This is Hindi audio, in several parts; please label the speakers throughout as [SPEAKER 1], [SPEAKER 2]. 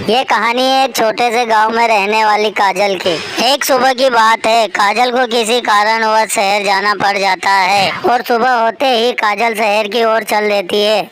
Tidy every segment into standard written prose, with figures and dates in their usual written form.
[SPEAKER 1] ये कहानी है एक छोटे से गांव में रहने वाली काजल की। एक सुबह की बात है, काजल को किसी कारणवश शहर जाना पड़ जाता है और सुबह होते ही काजल शहर की ओर चल देती है।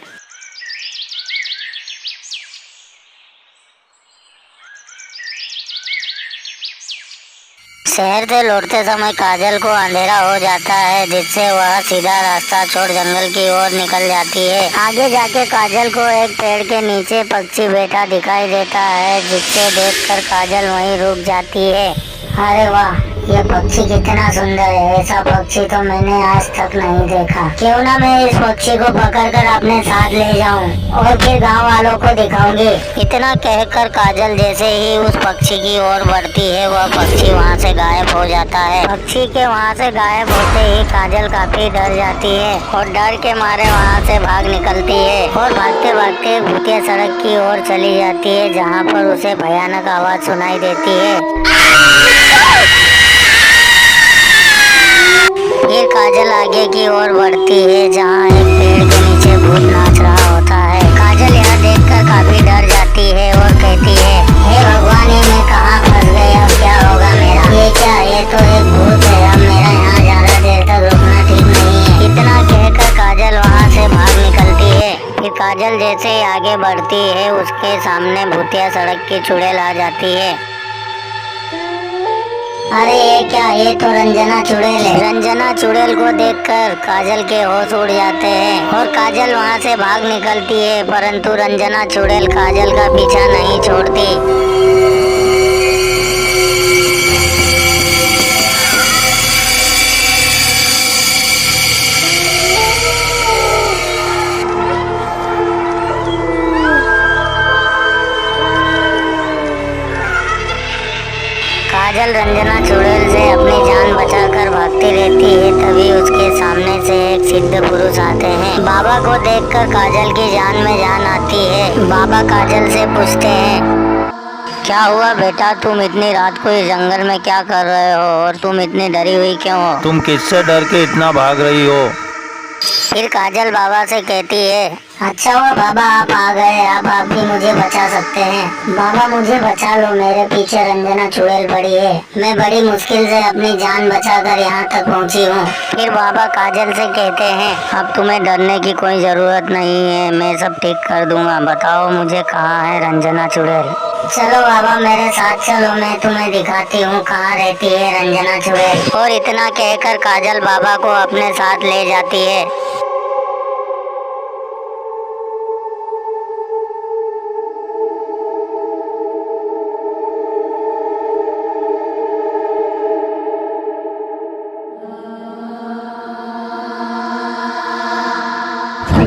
[SPEAKER 1] शहर से लौटते समय काजल को अंधेरा हो जाता है, जिससे वह सीधा रास्ता छोड़ जंगल की ओर निकल जाती है। आगे जाके काजल को एक पेड़ के नीचे पक्षी बैठा दिखाई देता है, जिससे देखकर काजल वहीं रुक जाती है। अरे वाह, ये पक्षी कितना सुंदर है, ऐसा पक्षी तो मैंने आज तक नहीं देखा। क्यों ना मैं इस पक्षी को पकड़कर अपने साथ ले जाऊं और फिर गांव वालों को दिखाऊंगी। इतना कहकर काजल जैसे ही उस पक्षी की ओर बढ़ती है, वह पक्षी वहां से गायब हो जाता है। पक्षी के वहां से गायब होते ही काजल काफी डर जाती है और डर के मारे वहां से भाग निकलती है और भागते भागते भूतिया सड़क की ओर चली जाती है, जहाँ पर उसे भयानक आवाज सुनाई देती है। फिर काजल आगे की ओर बढ़ती है, जहाँ एक पेड़ के नीचे भूत नाच रहा होता है। काजल यह देखकर काफी डर जाती है और कहती है, हे भगवान, ये मैं कहाँ फंस गई, अब क्या होगा मेरा? ये क्या, ये तो एक भूत है, अब मेरा यहाँ ज्यादा देर तक रुकना ठीक नहीं है। इतना कहकर काजल वहाँ से भाग निकलती है। फिर काजल जैसे ही आगे बढ़ती है, उसके सामने भूतिया सड़क की चुड़ैल आ जाती है। अरे ये क्या, ये तो रंजना चुड़ैल है। रंजना चुड़ैल को देखकर काजल के होश उड़ जाते हैं और काजल वहां से भाग निकलती है, परंतु रंजना चुड़ैल काजल का पीछा नहीं छोड़ती। काजल रंजना चुड़ैल से अपनी जान बचाकर भागती रहती है। तभी उसके सामने से एक सिद्ध पुरुष आते हैं। बाबा को देखकर काजल की जान में जान आती है। बाबा काजल से पूछते हैं, क्या हुआ बेटा, तुम इतनी रात को इस जंगल में क्या कर रहे हो और तुम इतनी डरी हुई क्यों हो?
[SPEAKER 2] तुम किससे डर के इतना भाग रही हो?
[SPEAKER 1] फिर काजल बाबा से कहती है, अच्छा हुआ बाबा आप आ गए, अब आप भी मुझे बचा सकते हैं। बाबा मुझे बचा लो, मेरे पीछे रंजना चुड़ैल पड़ी है, मैं बड़ी मुश्किल से अपनी जान बचाकर यहाँ तक पहुँची हूँ। फिर बाबा काजल से कहते हैं, अब तुम्हें डरने की कोई जरूरत नहीं है, मैं सब ठीक कर दूंगा। बताओ मुझे कहाँ है रंजना चुड़ैल? चलो बाबा मेरे साथ चलो, मैं तुम्हें दिखाती हूँ कहाँ रहती है रंजना चुड़ैल। और इतना कहकर काजल बाबा को अपने साथ ले जाती है।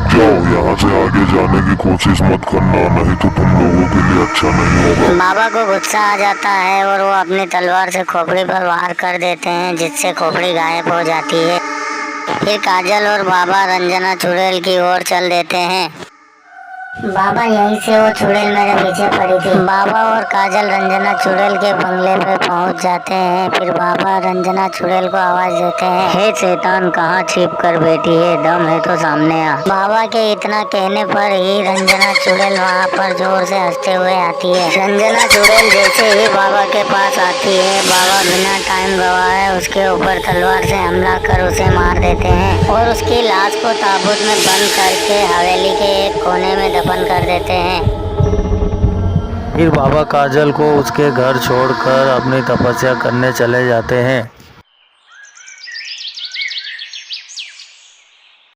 [SPEAKER 3] जाओ, यहाँ से आगे जाने की कोशिश मत करना, नहीं तो तुम लोगों के लिए अच्छा नहीं होगा।
[SPEAKER 1] बाबा को गुस्सा आ जाता है और वो अपनी तलवार से खोपड़ी पर वार कर देते हैं, जिससे खोपड़ी गायब हो जाती है। फिर काजल और बाबा रंजना चुड़ैल की ओर चल देते हैं। बाबा यहीं से वो चुड़ैल मेरे पीछे पड़ी थी। बाबा और काजल रंजना चुड़ैल के बंगले पे पहुंच जाते हैं। फिर बाबा रंजना चुड़ैल को आवाज देते हैं, हे शैतान, कहाँ छिप कर बैठी है, दम है तो सामने आ। बाबा के इतना कहने पर ही रंजना चुड़ैल वहाँ पर जोर से हंसते हुए आती है। रंजना चुड़ैल जैसे ही बाबा के पास आती है, बाबा बिना टाइम गवाए उसके ऊपर तलवार से हमला कर उसे मार देते हैं और उसकी लाश को ताबूत में बंद करके हवेली के एक कोने में दफन कर देते हैं।
[SPEAKER 2] फिर बाबा काजल को उसके घर छोड़कर अपनी तपस्या करने चले जाते हैं।